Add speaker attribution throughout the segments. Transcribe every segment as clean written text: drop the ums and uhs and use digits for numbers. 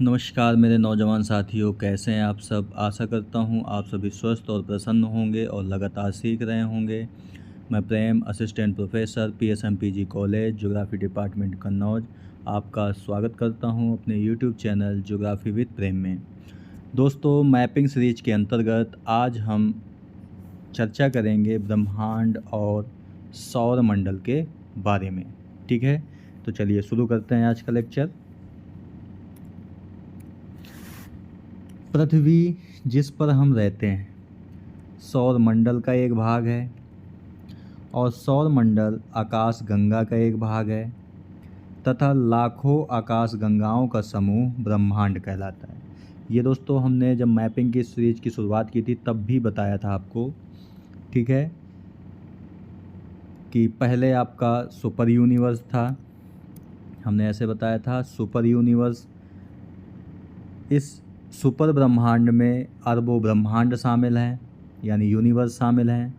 Speaker 1: नमस्कार मेरे नौजवान साथियों, कैसे हैं आप सब। आशा करता हूं आप सभी स्वस्थ और प्रसन्न होंगे और लगातार सीख रहे होंगे। मैं Prem, assistant professor PSMPG college, geography department Kannauj, आपका स्वागत करता हूं अपने YouTube channel geography with Prem में। दोस्तों, मैपिंग सीरीज के अंतर्गत आज हम चर्चा करेंगे ब्रह्मांड और सौरमंडल के बारे में। ठीक है, तो चलिए शुरू करते हैं आज का लेक्चर। पृथ्वी जिस पर हम रहते हैं सौरमंडल का एक भाग है और सौरमंडल आकाश गंगा का एक भाग है तथा लाखों आकाश गंगाओं का समूह ब्रह्मांड कहलाता है। ये दोस्तों हमने जब मैपिंग की सीरीज की शुरुआत की थी तब भी बताया था आपको, ठीक है, कि पहले आपका सुपर यूनिवर्स था। हमने ऐसे बताया था सुपर यूनिवर्स, इस सुपर ब्रह्मांड में अरबों ब्रह्मांड शामिल हैं, यानी यूनिवर्स शामिल हैं,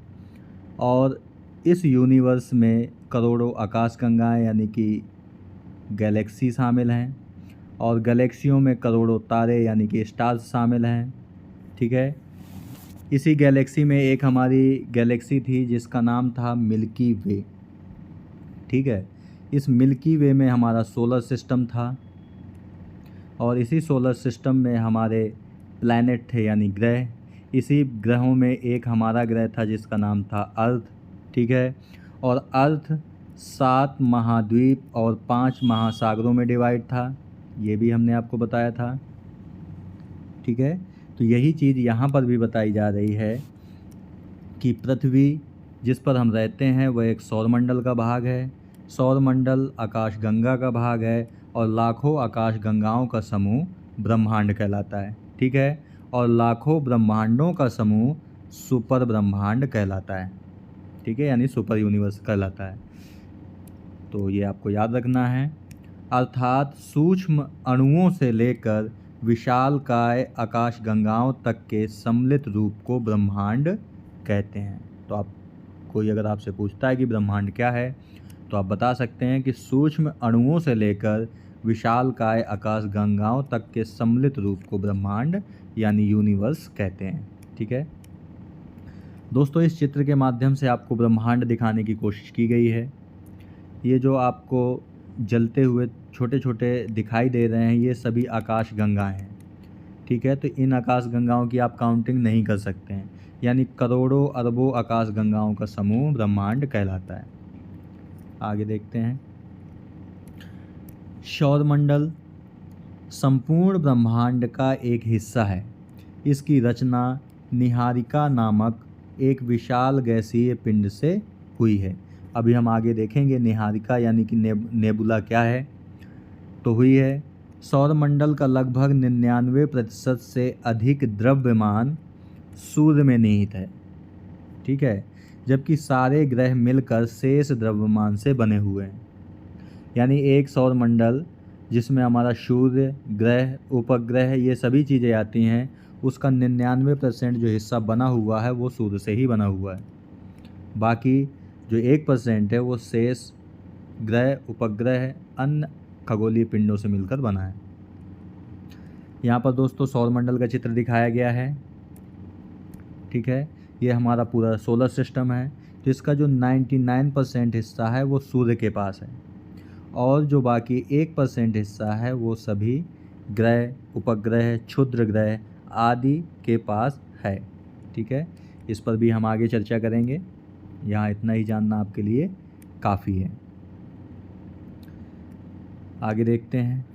Speaker 1: और इस यूनिवर्स में करोड़ों आकाशगंगाएं यानी कि गैलेक्सी शामिल हैं, और गैलेक्सियों में करोड़ों तारे यानी कि स्टार्स शामिल हैं। ठीक है, इसी गैलेक्सी में एक हमारी गैलेक्सी थी जिसका नाम था मिल्की वे। ठीक है, इस मिल्की वे में हमारा सोलर सिस्टम था और इसी सोलर सिस्टम में हमारे प्लैनेट थे यानी ग्रह। इसी ग्रहों में एक हमारा ग्रह था जिसका नाम था अर्थ। ठीक है, और अर्थ 7 महाद्वीप और 5 महासागरों में डिवाइड था, ये भी हमने आपको बताया था। ठीक है, तो यही चीज़ यहाँ पर भी बताई जा रही है कि पृथ्वी जिस पर हम रहते हैं वह एक सौरमंडल का भाग है, सौरमंडल आकाशगंगा का भाग है और लाखों आकाशगंगाओं का समूह ब्रह्मांड कहलाता है। ठीक है, और लाखों ब्रह्मांडों का समूह सुपर ब्रह्मांड कहलाता है। ठीक है, यानी सुपर यूनिवर्स कहलाता है। तो ये आपको याद रखना है। अर्थात सूक्ष्म अणुओं से लेकर विशालकाय आकाशगंगाओं तक के सम्मिलित रूप को ब्रह्मांड कहते हैं। तो आप कोई अगर आपसे पूछता है कि ब्रह्मांड क्या है तो आप बता सकते हैं कि सूक्ष्म अणुओं से लेकर विशालकाय आकाशगंगाओं तक के सम्मिलित रूप को ब्रह्मांड यानी यूनिवर्स कहते हैं। ठीक है दोस्तों, इस चित्र के माध्यम से आपको ब्रह्मांड दिखाने की कोशिश की गई है। ये जो आपको जलते हुए छोटे छोटे दिखाई दे रहे हैं ये सभी आकाशगंगाएं हैं। ठीक है, तो इन आकाशगंगाओं की आप काउंटिंग नहीं कर सकते हैं, यानी करोड़ों अरबों आकाशगंगाओं का समूह ब्रह्मांड कहलाता है। आगे देखते हैं। सौरमंडल संपूर्ण ब्रह्मांड का एक हिस्सा है। इसकी रचना निहारिका नामक एक विशाल गैसीय पिंड से हुई है। अभी हम आगे देखेंगे निहारिका यानी कि नेबुला क्या है। तो हुई है, सौरमंडल का लगभग 99% से अधिक द्रव्यमान सूर्य में निहित है। ठीक है, जबकि सारे ग्रह मिलकर शेष द्रव्यमान से बने हुए हैं। यानी एक सौरमंडल जिसमें हमारा सूर्य, ग्रह, उपग्रह ये सभी चीज़ें आती हैं, उसका 99% जो हिस्सा बना हुआ है वो सूर्य से ही बना हुआ है। बाकी जो 1% है वो शेष ग्रह, उपग्रह, अन्य खगोलीय पिंडों से मिलकर बना है। यहाँ पर दोस्तों सौरमंडल का चित्र दिखाया गया है। ठीक है, ये हमारा पूरा सोलर सिस्टम है, तो इसका जो 99% हिस्सा है वो सूर्य के पास है और जो बाकी 1% हिस्सा है वो सभी ग्रह, उपग्रह, क्षुद्र ग्रह आदि के पास है। ठीक है, इस पर भी हम आगे चर्चा करेंगे, यहाँ इतना ही जानना आपके लिए काफ़ी है। आगे देखते हैं।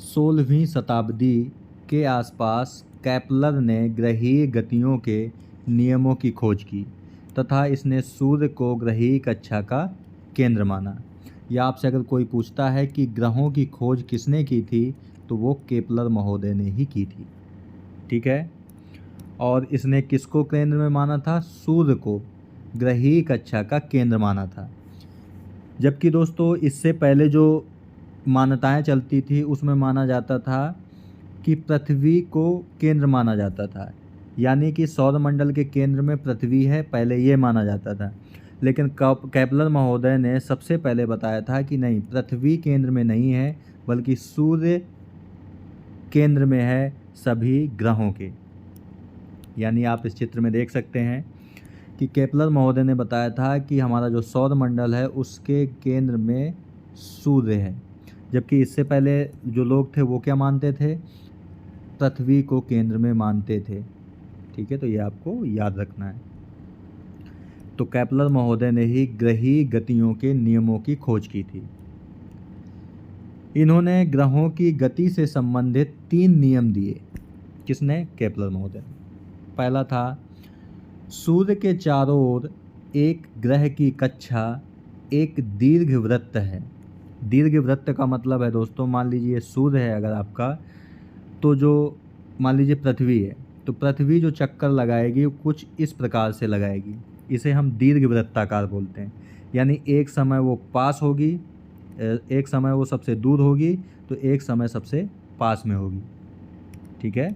Speaker 1: 16वीं शताब्दी के आसपास केपलर ने ग्रहीय गतियों के नियमों की खोज की तथा इसने सूर्य को ग्रहीय कक्षा का केंद्र माना। या आपसे अगर कोई पूछता है कि ग्रहों की खोज किसने की थी तो वो केपलर महोदय ने ही की थी। ठीक है, और इसने किसको केंद्र में माना था? सूर्य को ग्रहीय कक्षा का केंद्र माना था। जबकि दोस्तों इससे पहले जो मान्यताएं चलती थी उसमें माना जाता था कि पृथ्वी को केंद्र माना जाता था, यानी कि सौरमंडल के केंद्र में पृथ्वी है, पहले ये माना जाता था। लेकिन केपलर महोदय ने सबसे पहले बताया था कि नहीं, पृथ्वी केंद्र में नहीं है, बल्कि सूर्य केंद्र में है सभी ग्रहों के। यानी आप इस चित्र में देख सकते हैं कि केपलर महोदय ने बताया था कि हमारा जो सौर मंडल है उसके केंद्र में सूर्य है, जबकि इससे पहले जो लोग थे वो क्या मानते थे, पृथ्वी को केंद्र में मानते थे। ठीक है, तो ये आपको याद रखना है। तो केपलर महोदय ने ही ग्रही गतियों के नियमों की खोज की थी। इन्होंने ग्रहों की गति से संबंधित 3 नियम दिए। किसने? केपलर महोदय। पहला था सूर्य के चारों ओर एक ग्रह की कक्षा एक दीर्घवृत्त है। दीर्घवृत्त का मतलब है दोस्तों, मान लीजिए सूर्य है अगर आपका, तो जो मान लीजिए पृथ्वी है, तो पृथ्वी जो चक्कर लगाएगी वो कुछ इस प्रकार से लगाएगी। इसे हम दीर्घवृत्ताकार बोलते हैं। यानी एक समय वो पास होगी, एक समय वो सबसे दूर होगी, तो एक समय सबसे पास में होगी। ठीक है,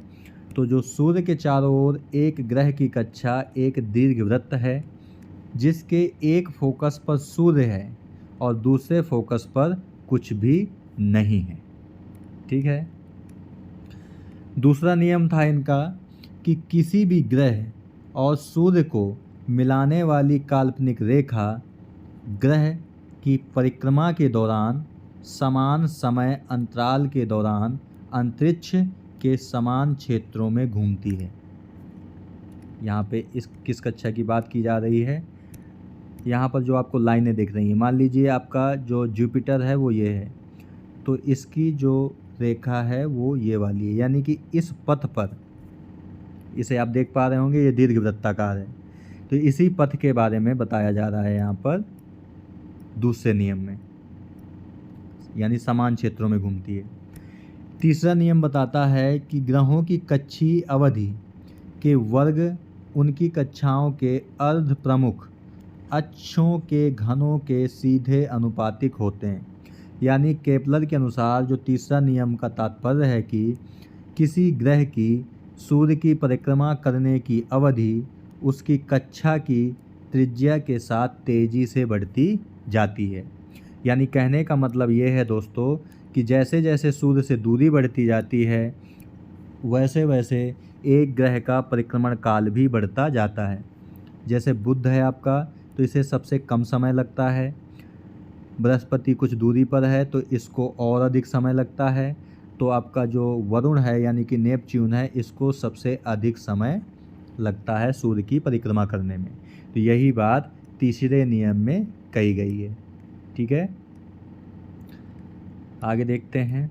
Speaker 1: तो जो सूर्य के चारों ओर एक ग्रह की कक्षा एक दीर्घवृत्त है, जिसके एक फोकस पर सूर्य है और दूसरे फोकस पर कुछ भी नहीं है। ठीक है। दूसरा नियम था इनका कि किसी भी ग्रह और सूर्य को मिलाने वाली काल्पनिक रेखा ग्रह की परिक्रमा के दौरान समान समय अंतराल के दौरान अंतरिक्ष के समान क्षेत्रों में घूमती है। यहाँ पे इस किस कक्षा की बात की जा रही है? यहाँ पर जो आपको लाइनें दिख रही हैं, मान लीजिए आपका जो जुपिटर है वो ये है, तो इसकी जो रेखा है वो ये वाली है। यानी कि इस पथ पर, इसे आप देख पा रहे होंगे, ये दीर्घवृत्ताकार है। तो इसी पथ के बारे में बताया जा रहा है यहाँ पर दूसरे नियम में, यानी समान क्षेत्रों में घूमती है। तीसरा नियम बताता है कि ग्रहों की कक्षीय अवधि के वर्ग उनकी कक्षाओं के अर्ध प्रमुख अक्षों के घनों के सीधे अनुपातिक होते हैं। यानी केपलर के अनुसार जो तीसरा नियम का तात्पर्य है कि किसी ग्रह की सूर्य की परिक्रमा करने की अवधि उसकी कक्षा की त्रिज्या के साथ तेजी से बढ़ती जाती है। यानी कहने का मतलब ये है दोस्तों कि जैसे जैसे सूर्य से दूरी बढ़ती जाती है, वैसे वैसे एक ग्रह का परिक्रमण काल भी बढ़ता जाता है। जैसे बुध है आपका, तो इसे सबसे कम समय लगता है। बृहस्पति कुछ दूरी पर है तो इसको और अधिक समय लगता है। तो आपका जो वरुण है यानी कि नेपच्यून है, इसको सबसे अधिक समय लगता है सूर्य की परिक्रमा करने में। तो यही बात तीसरे नियम में कही गई है। ठीक है, आगे देखते हैं।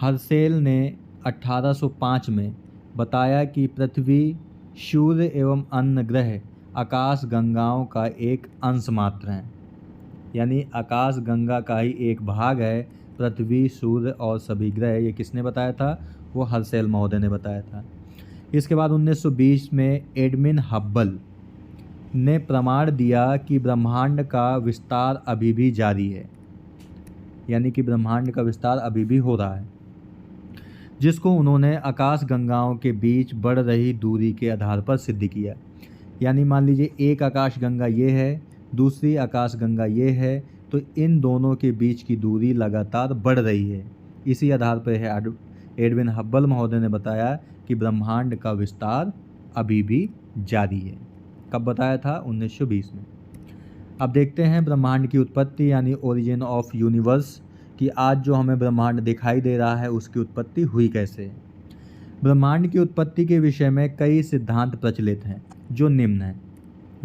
Speaker 1: हर्शेल ने 1805 में बताया कि पृथ्वी, सूर्य एवं अन्य ग्रह आकाश गंगाओं का एक अंश मात्र हैं। यानी आकाश गंगा का ही एक भाग है पृथ्वी, सूर्य और सभी ग्रह। ये किसने बताया था? वो हर्शेल महोदय ने बताया था। इसके बाद 1920 में एडमिन हब्बल ने प्रमाण दिया कि ब्रह्मांड का विस्तार अभी भी जारी है। यानी कि ब्रह्मांड का विस्तार अभी भी हो रहा है, जिसको उन्होंने आकाश गंगाओं के बीच बढ़ रही दूरी के आधार पर सिद्ध किया। यानी मान लीजिए एक आकाश गंगा ये है, दूसरी आकाश गंगा ये है, तो इन दोनों के बीच की दूरी लगातार बढ़ रही है। इसी आधार पर है एडविन हब्बल महोदय ने बताया कि ब्रह्मांड का विस्तार अभी भी जारी है। कब बताया था? 1920 में। अब देखते हैं ब्रह्मांड की उत्पत्ति यानी ओरिजिन ऑफ यूनिवर्स, कि आज जो हमें ब्रह्मांड दिखाई दे रहा है उसकी उत्पत्ति हुई कैसे। ब्रह्मांड की उत्पत्ति के विषय में कई सिद्धांत प्रचलित हैं जो निम्न हैं।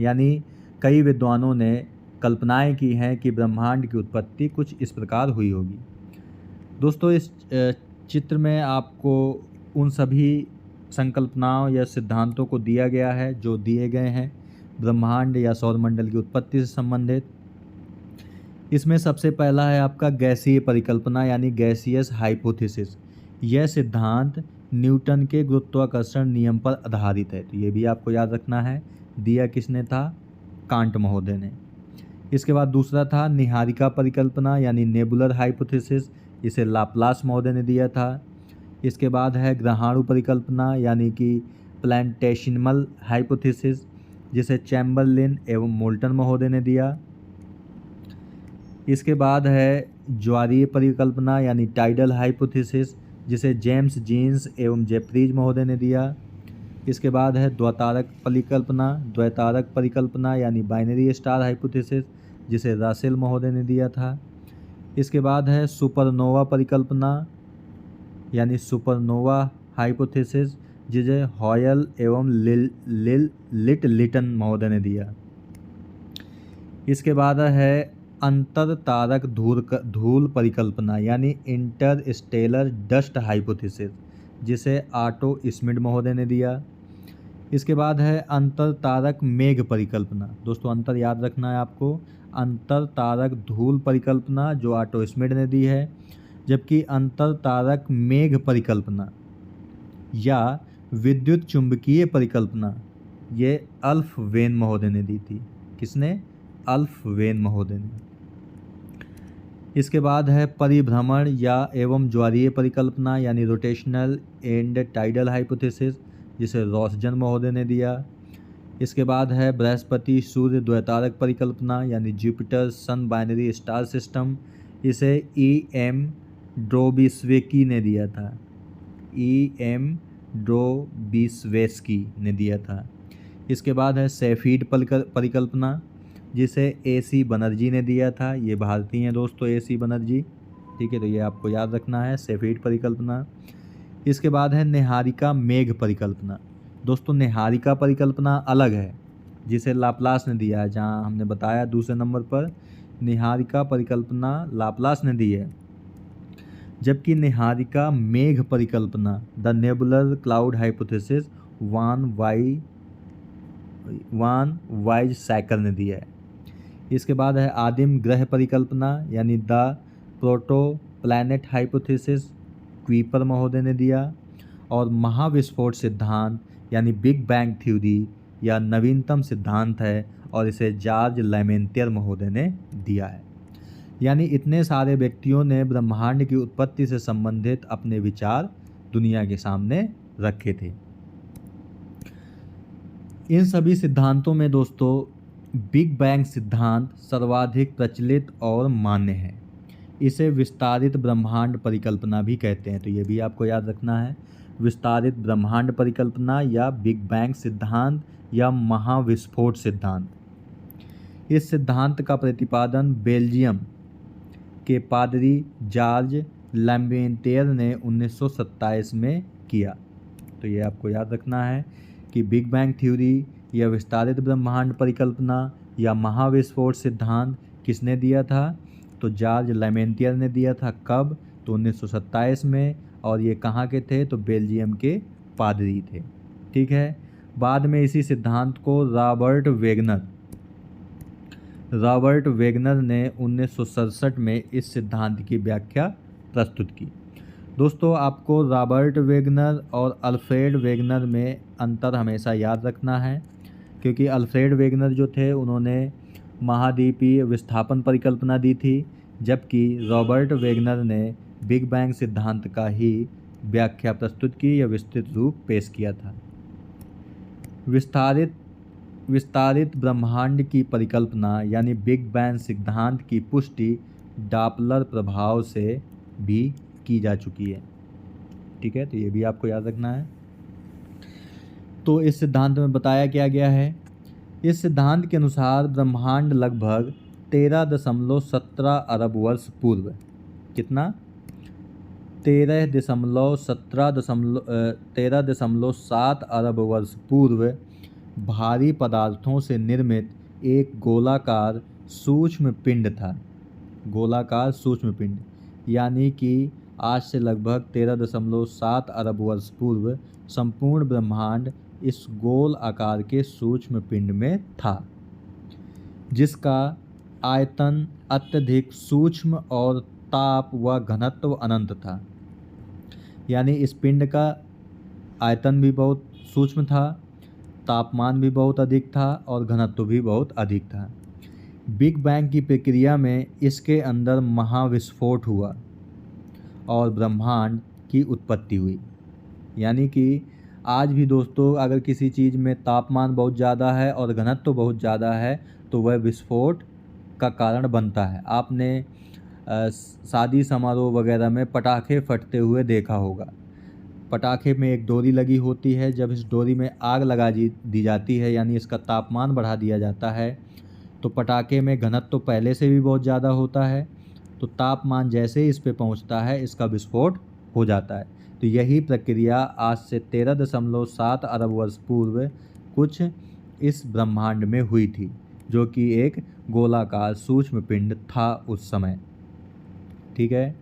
Speaker 1: यानी कई विद्वानों ने कल्पनाएं की हैं कि ब्रह्मांड की उत्पत्ति कुछ इस प्रकार हुई होगी। दोस्तों, इस चित्र में आपको उन सभी संकल्पनाओं या सिद्धांतों को दिया गया है जो दिए गए हैं ब्रह्मांड या सौरमंडल की उत्पत्ति से संबंधित। इसमें सबसे पहला है आपका गैसीय परिकल्पना यानी गैसियस हाइपोथेसिस। यह सिद्धांत न्यूटन के गुरुत्वाकर्षण नियम पर आधारित है। तो ये भी आपको याद रखना है। दिया किसने था? कांट महोदय ने। इसके बाद दूसरा था निहारिका परिकल्पना यानी नेबुलर हाइपोथेसिस। इसे लाप्लास महोदय ने दिया था। इसके बाद है ग्रहाणु परिकल्पना यानी कि प्लैनेटेसिमल हाइपोथेसिस, जिसे चैम्बरलिन एवं मोल्टन महोदय ने दिया। इसके बाद है ज्वारीय परिकल्पना यानी टाइडल हाइपोथेसिस, जिसे जेम्स जीन्स एवं जेफ्रीज महोदय ने दिया। इसके बाद है द्वैतारक परिकल्पना यानी बाइनरी स्टार हाइपोथेसिस, जिसे रासेल महोदय ने दिया था। इसके बाद है सुपरनोवा परिकल्पना यानी सुपरनोवा हाइपोथेसिस, जिसे हॉयल एवं लिटन महोदय ने दिया। इसके बाद है अंतर तारक धूल परिकल्पना यानी इंटरस्टेलर डस्ट हाइपोथेसिस, जिसे ऑटो स्मिड महोदय ने दिया। इसके बाद है अंतर तारक मेघ परिकल्पना। दोस्तों अंतर याद रखना है आपको, अंतर तारक धूल परिकल्पना जो ऑटो स्मिड ने दी है, जबकि अंतर तारक मेघ परिकल्पना या विद्युत चुंबकीय परिकल्पना ये अल्फ वेन महोदय ने दी थी। किसने? अल्फ वेन महोदय ने। इसके बाद है परिभ्रमण या एवं ज्वारीय परिकल्पना यानी रोटेशनल एंड टाइडल हाइपोथेसिस, जिसे रॉसजन महोदय ने दिया। इसके बाद है बृहस्पति सूर्य द्वैतारक परिकल्पना यानी जुपिटर सन बाइनरी स्टार सिस्टम, इसे E.M. ड्रोबिस्वेकी ने दिया था। E.M. ड्रोबिस्वेस्की ने दिया था। इसके बाद है सेफीड परिकल्पना, जिसे A.C. बनर्जी ने दिया था। ये भारतीय हैं दोस्तों, A.C. बनर्जी। ठीक है, तो ये आपको याद रखना है, सेफीड परिकल्पना। इसके बाद है निहारिका मेघ परिकल्पना। दोस्तों निहारिका परिकल्पना अलग है, जिसे लाप्लास ने दिया है। जहाँ हमने बताया दूसरे नंबर पर निहारिका परिकल्पना लाप्लास ने दी है, जबकि निहारिका मेघ परिकल्पना द नेबुलर क्लाउड हाइपोथेसिस वान वाइज़सैकर ने दिया है। इसके बाद है आदिम ग्रह परिकल्पना यानी द प्रोटो प्लैनेट हाइपोथेसिस, क्वीपर महोदय ने दिया। और महाविस्फोट सिद्धांत यानी बिग बैंग थ्योरी या नवीनतम सिद्धांत है, और इसे जॉर्ज लैमेंटियर महोदय ने दिया है। यानी इतने सारे व्यक्तियों ने ब्रह्मांड की उत्पत्ति से संबंधित अपने विचार दुनिया के सामने रखे थे। इन सभी सिद्धांतों में दोस्तों बिग बैंग सिद्धांत सर्वाधिक प्रचलित और मान्य है। इसे विस्तारित ब्रह्मांड परिकल्पना भी कहते हैं, तो ये भी आपको याद रखना है। विस्तारित ब्रह्मांड परिकल्पना या बिग बैंग सिद्धांत या महाविस्फोट सिद्धांत। इस सिद्धांत का प्रतिपादन बेल्जियम के पादरी जॉर्ज लैमेंटियर ने 1927 में किया। तो ये आपको याद रखना है कि बिग बैंग थ्योरी या विस्तारित ब्रह्मांड परिकल्पना या महाविस्फोट सिद्धांत किसने दिया था? तो जॉर्ज लैमेंटियर ने दिया था। कब? तो 1927 में। और ये कहाँ के थे? तो बेल्जियम के पादरी थे। ठीक है। बाद में इसी सिद्धांत को रॉबर्ट वेगनर ने 1967 में इस सिद्धांत की व्याख्या प्रस्तुत की। दोस्तों आपको रॉबर्ट वेगनर और अल्फ्रेड वेगनर में अंतर हमेशा याद रखना है, क्योंकि अल्फ्रेड वेगनर जो थे उन्होंने महाद्वीपीय विस्थापन परिकल्पना दी थी, जबकि रॉबर्ट वेगनर ने बिग बैंग सिद्धांत का ही व्याख्या प्रस्तुत की या विस्तृत रूप पेश किया था। विस्तारित ब्रह्मांड की परिकल्पना यानी बिग बैंग सिद्धांत की पुष्टि डॉपलर प्रभाव से भी की जा चुकी है। ठीक है, तो ये भी आपको याद रखना है। तो इस सिद्धांत में बताया क्या गया है? इस सिद्धांत के अनुसार ब्रह्मांड लगभग 13.17 अरब वर्ष पूर्व, कितना? 13.7 अरब वर्ष पूर्व भारी पदार्थों से निर्मित एक गोलाकार सूक्ष्म पिंड था। गोलाकार सूक्ष्म पिंड यानी कि आज से लगभग 13.7 अरब वर्ष पूर्व संपूर्ण ब्रह्मांड इस गोल आकार के सूक्ष्म पिंड में था, जिसका आयतन अत्यधिक सूक्ष्म और ताप व घनत्व अनंत था। यानी इस पिंड का आयतन भी बहुत सूक्ष्म था, तापमान भी बहुत अधिक था और घनत्व भी बहुत अधिक था। बिग बैंग की प्रक्रिया में इसके अंदर महाविस्फोट हुआ और ब्रह्मांड की उत्पत्ति हुई। यानी कि आज भी दोस्तों अगर किसी चीज़ में तापमान बहुत ज़्यादा है और घनत्व बहुत ज़्यादा है तो वह विस्फोट का कारण बनता है। आपने शादी समारोह वगैरह में पटाखे फटते हुए देखा होगा। पटाखे में एक डोरी लगी होती है, जब इस डोरी में आग लगा दी जाती है, यानी इसका तापमान बढ़ा दिया जाता है, तो पटाखे में घनत्व तो पहले से भी बहुत ज़्यादा होता है, तो तापमान जैसे ही इस पे पहुंचता है इसका विस्फोट हो जाता है। तो यही प्रक्रिया आज से 13.7 अरब वर्ष पूर्व कुछ इस ब्रह्मांड में हुई थी, जो कि एक गोलाकार सूक्ष्म पिंड था उस समय। ठीक है।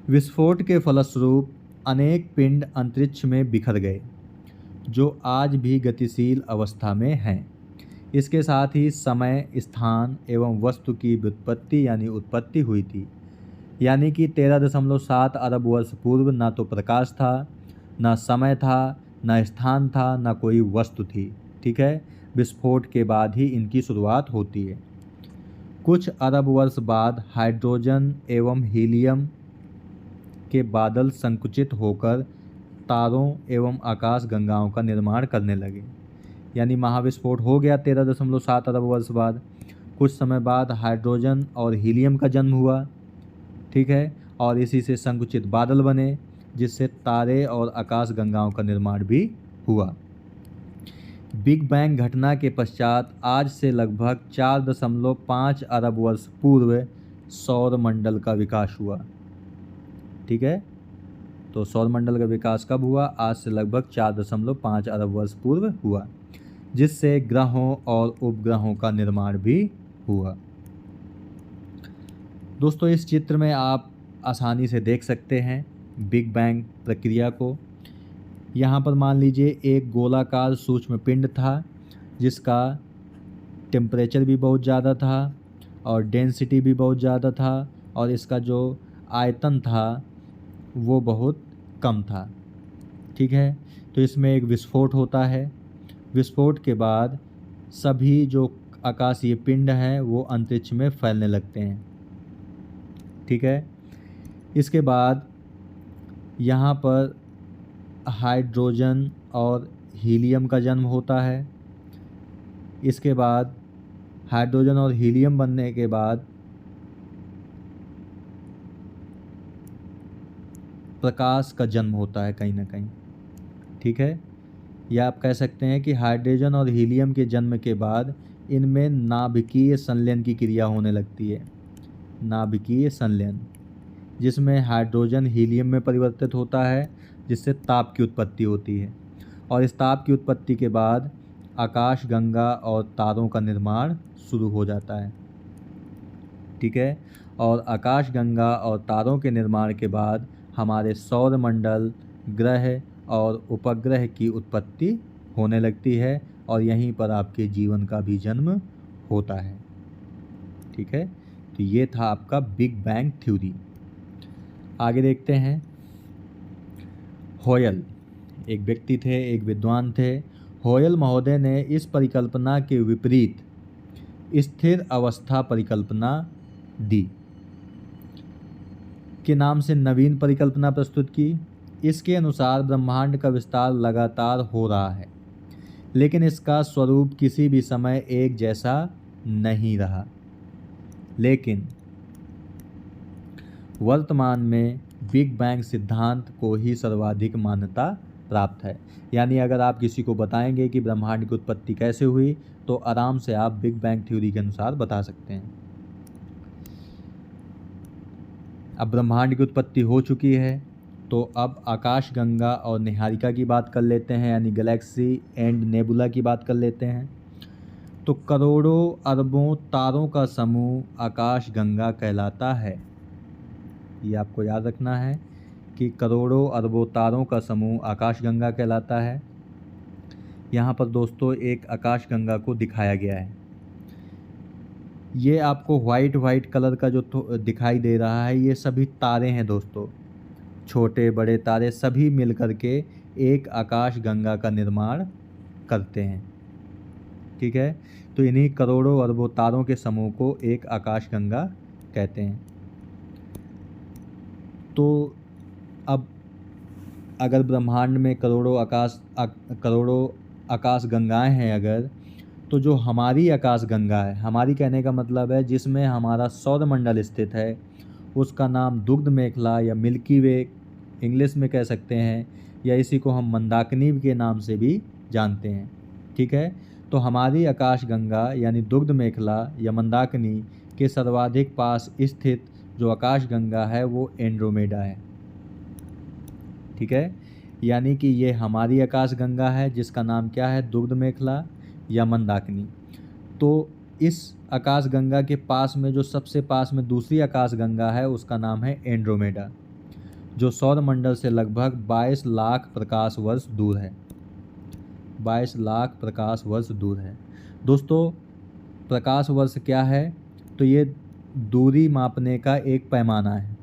Speaker 1: विस्फोट के फलस्वरूप अनेक पिंड अंतरिक्ष में बिखर गए, जो आज भी गतिशील अवस्था में हैं। इसके साथ ही समय, स्थान एवं वस्तु की व्युत्पत्ति यानी उत्पत्ति हुई थी। यानी कि 13.7 अरब वर्ष पूर्व ना तो प्रकाश था, ना समय था, ना स्थान था, ना कोई वस्तु थी। ठीक है। विस्फोट के बाद ही इनकी शुरुआत होती है। कुछ अरब वर्ष बाद हाइड्रोजन एवं हीलियम के बादल संकुचित होकर तारों एवं आकाश गंगाओं का निर्माण करने लगे। यानी महाविस्फोट हो गया 13.7 अरब वर्ष बाद। कुछ समय बाद हाइड्रोजन और हीलियम का जन्म हुआ। ठीक है। और इसी से संकुचित बादल बने, जिससे तारे और आकाश गंगाओं का निर्माण भी हुआ। बिग बैंग घटना के पश्चात आज से लगभग 4.5 अरब वर्ष पूर्व सौर मंडल का विकास हुआ। ठीक है। तो सौर मंडल का विकास कब हुआ? आज से लगभग 4.5 अरब वर्ष पूर्व हुआ, जिससे ग्रहों और उपग्रहों का निर्माण भी हुआ। दोस्तों, इस चित्र में आप आसानी से देख सकते हैं बिग बैंग प्रक्रिया को। यहाँ पर मान लीजिए एक गोलाकार सूक्ष्म पिंड था, जिसका टेम्परेचर भी बहुत ज़्यादा था और डेंसिटी भी बहुत ज़्यादा था, और इसका जो आयतन था वो बहुत कम था। ठीक है। तो इसमें एक विस्फोट होता है। विस्फोट के बाद सभी जो आकाशीय पिंड हैं वो अंतरिक्ष में फैलने लगते हैं। ठीक है। इसके बाद यहाँ पर हाइड्रोजन और हीलियम का जन्म होता है। इसके बाद हाइड्रोजन और हीलियम बनने के बाद प्रकाश का जन्म होता है कहीं ना कहीं। ठीक है। या आप कह सकते हैं कि हाइड्रोजन और हीलियम के जन्म के बाद इनमें नाभिकीय संलयन की क्रिया होने लगती है। नाभिकीय संलयन, जिसमें हाइड्रोजन हीलियम में परिवर्तित होता है, जिससे ताप की उत्पत्ति होती है। और इस ताप की उत्पत्ति के बाद आकाश गंगा और तारों का निर्माण शुरू हो जाता है। ठीक है। और आकाश गंगा और तारों के निर्माण के बाद हमारे सौर मंडल, ग्रह और उपग्रह की उत्पत्ति होने लगती है, और यहीं पर आपके जीवन का भी जन्म होता है। ठीक है। तो ये था आपका बिग बैंग थ्योरी। आगे देखते हैं। होयल एक व्यक्ति थे, एक विद्वान थे। होयल महोदय ने इस परिकल्पना के विपरीत स्थिर अवस्था परिकल्पना दी के नाम से नवीन परिकल्पना प्रस्तुत की। इसके अनुसार ब्रह्मांड का विस्तार लगातार हो रहा है, लेकिन इसका स्वरूप किसी भी समय एक जैसा नहीं रहा। लेकिन वर्तमान में बिग बैंग सिद्धांत को ही सर्वाधिक मान्यता प्राप्त है। यानी अगर आप किसी को बताएंगे कि ब्रह्मांड की उत्पत्ति कैसे हुई, तो आराम से आप बिग बैंग थ्योरी के अनुसार बता सकते हैं। अब ब्रह्मांड की उत्पत्ति हो चुकी है, तो अब आकाश गंगा और निहारिका की बात कर लेते हैं, यानी गैलेक्सी एंड नेबुला की बात कर लेते हैं। तो करोड़ों अरबों तारों का समूह आकाश गंगा कहलाता है। ये आपको याद रखना है कि करोड़ों अरबों तारों का समूह आकाश गंगा कहलाता है। यहाँ पर दोस्तों एक आकाश गंगा को दिखाया गया है। ये आपको वाइट कलर का जो दिखाई दे रहा है, ये सभी तारे हैं दोस्तों। छोटे बड़े तारे सभी मिल कर के एक आकाश गंगा का निर्माण करते हैं। ठीक है। तो इन्हीं करोड़ों अरबों तारों के समूह को एक आकाश गंगा कहते हैं। तो अब अगर ब्रह्मांड में करोड़ों आकाश गंगाएं हैं अगर, तो जो हमारी आकाशगंगा है, हमारी कहने का मतलब है जिसमें हमारा सौरमंडल स्थित है, उसका नाम दुग्ध मेखला या मिल्की वे इंग्लिश में कह सकते हैं, या इसी को हम मंदाकिनी के नाम से भी जानते हैं। ठीक है, तो हमारी आकाशगंगा यानी दुग्ध मेखला या मंदाकिनी के सर्वाधिक पास स्थित जो आकाशगंगा है वो एंड्रोमेडा है। ठीक है, यानी कि ये हमारी आकाशगंगा है जिसका नाम क्या है, दुग्ध मेखला या मंदाकिनी। तो इस आकाशगंगा के पास में जो सबसे पास में दूसरी आकाशगंगा है उसका नाम है एंड्रोमेडा, जो सौरमंडल से लगभग 22 लाख प्रकाश वर्ष दूर है। 22 लाख प्रकाश वर्ष दूर है। दोस्तों, प्रकाश वर्ष क्या है, तो ये दूरी मापने का एक पैमाना है।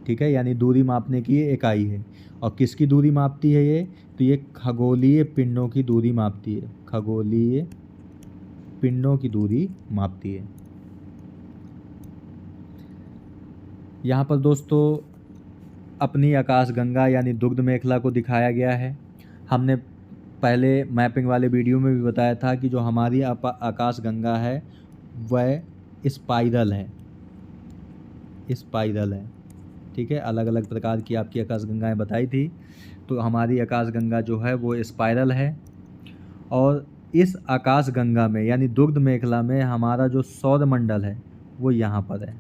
Speaker 1: ठीक है, यानी दूरी मापने की ये इकाई है। और किसकी दूरी मापती है ये, तो ये खगोलीय पिंडों की दूरी मापती है। खगोलीय पिंडों की दूरी मापती है। यहाँ पर दोस्तों अपनी आकाशगंगा यानी दुग्ध मेखला को दिखाया गया है। हमने पहले मैपिंग वाले वीडियो में भी बताया था कि जो हमारी आकाशगंगा है वह स्पाइरल है। स्पाइरल है। ठीक है, अलग अलग प्रकार की आपकी आकाशगंगाएं बताई थी, तो हमारी आकाशगंगा जो है वो स्पाइरल है। और इस आकाशगंगा में यानी दुग्ध मेखला में हमारा जो सौरमंडल है वो यहाँ पर है।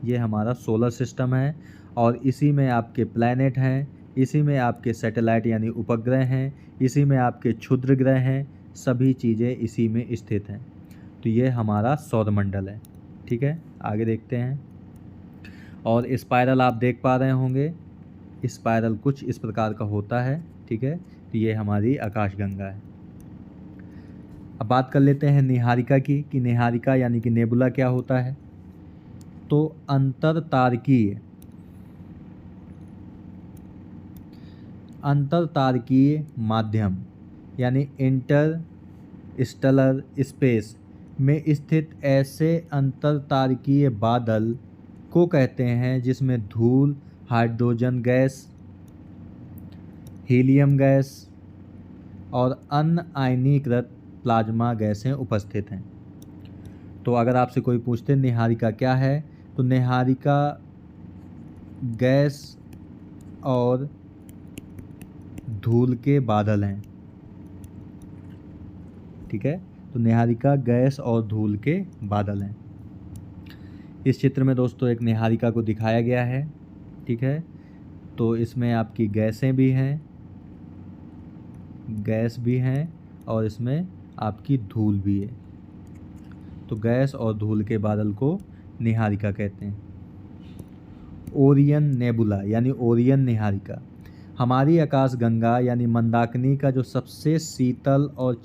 Speaker 1: ये हमारा सोलर सिस्टम है और इसी में आपके प्लैनेट हैं, इसी में आपके सैटेलाइट यानी उपग्रह हैं, इसी में आपके क्षुद्र ग्रह हैं, सभी चीज़ें इसी में स्थित हैं। तो ये हमारा सौरमंडल है। ठीक है, आगे देखते हैं। और स्पाइरल आप देख पा रहे होंगे, स्पाइरल कुछ इस प्रकार का होता है। ठीक है, तो ये हमारी आकाशगंगा है। अब बात कर लेते हैं निहारिका की, कि निहारिका यानी कि नेबुला क्या होता है। तो अंतरतारकीय माध्यम यानी इंटरस्टेलर स्पेस में स्थित ऐसे अंतरतारकीय बादल को कहते हैं जिसमें धूल, हाइड्रोजन गैस, हीलियम गैस और अन्य आयनीकृत प्लाज्मा गैसें उपस्थित हैं। तो अगर आपसे कोई पूछते निहारिका क्या है, तो निहारिका गैस और धूल के बादल हैं। ठीक है, तो निहारिका गैस और धूल के बादल हैं। इस चित्र में दोस्तों एक निहारिका को दिखाया गया है। ठीक है, तो इसमें आपकी गैसें भी हैं, गैस भी हैं और इसमें आपकी धूल भी है। तो गैस और धूल के बादल को निहारिका कहते हैं। ओरियन नेबुला यानी ओरियन निहारिका हमारी आकाशगंगा यानी मंदाकिनी का जो सबसे शीतल और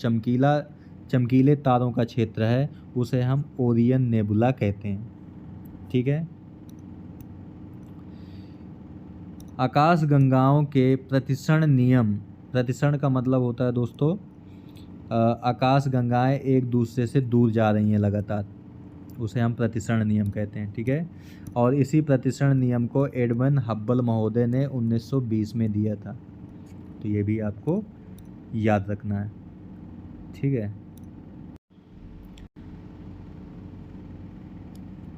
Speaker 1: चमकीले तारों का क्षेत्र है उसे हम ओरियन नेबुला कहते हैं। ठीक है, आकाशगंगाओं के प्रतिसरण नियम, प्रतिसरण का मतलब होता है दोस्तों आकाशगंगाएं एक दूसरे से दूर जा रही हैं लगातार, उसे हम प्रतिसरण नियम कहते हैं। ठीक है, और इसी प्रतिसरण नियम को एडमंड हब्बल महोदय ने 1920 में दिया था। तो ये भी आपको याद रखना है। ठीक है,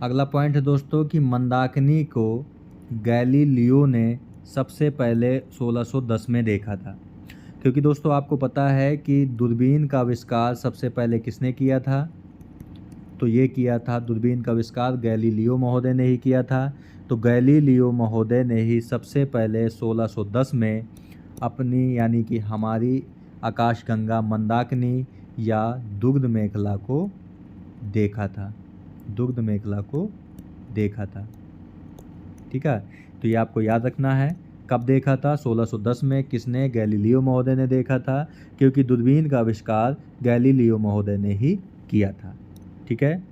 Speaker 1: अगला पॉइंट है दोस्तों कि मंदाकिनी को गैलीलियो ने सबसे पहले 1610 में देखा था। क्योंकि दोस्तों आपको पता है कि दूरबीन का आविष्कार सबसे पहले किसने किया था, तो ये किया था दूरबीन का आविष्कार गैलीलियो महोदय ने ही किया था। तो गैलीलियो महोदय ने ही सबसे पहले 1610 में अपनी यानी कि हमारी आकाशगंगा मंदाकिनी या दुग्ध मेखला को देखा था। दुग्ध मेखला को देखा था। ठीक है, तो ये आपको याद रखना है। कब देखा था, 1610 में। किसने, गैलीलियो महोदय ने देखा था, क्योंकि दूरबीन का आविष्कार गैलीलियो महोदय ने ही किया था। ठीक है,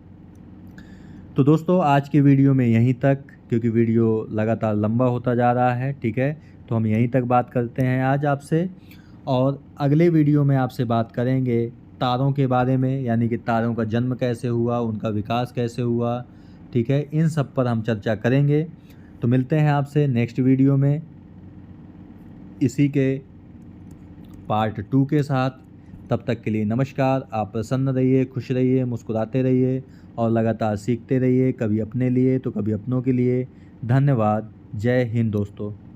Speaker 1: तो दोस्तों आज की वीडियो में यहीं तक, क्योंकि वीडियो लगातार लंबा होता जा रहा है। ठीक है, तो हम यहीं तक बात करते हैं आज आपसे, और अगले वीडियो में आपसे बात करेंगे तारों के बारे में, यानी कि तारों का जन्म कैसे हुआ, उनका विकास कैसे हुआ। ठीक है, इन सब पर हम चर्चा करेंगे। तो मिलते हैं आपसे नेक्स्ट वीडियो में इसी के पार्ट 2 के साथ। तब तक के लिए नमस्कार। आप प्रसन्न रहिए, खुश रहिए, मुस्कुराते रहिए और लगातार सीखते रहिए, कभी अपने लिए तो कभी अपनों के लिए। धन्यवाद। जय हिंद दोस्तों।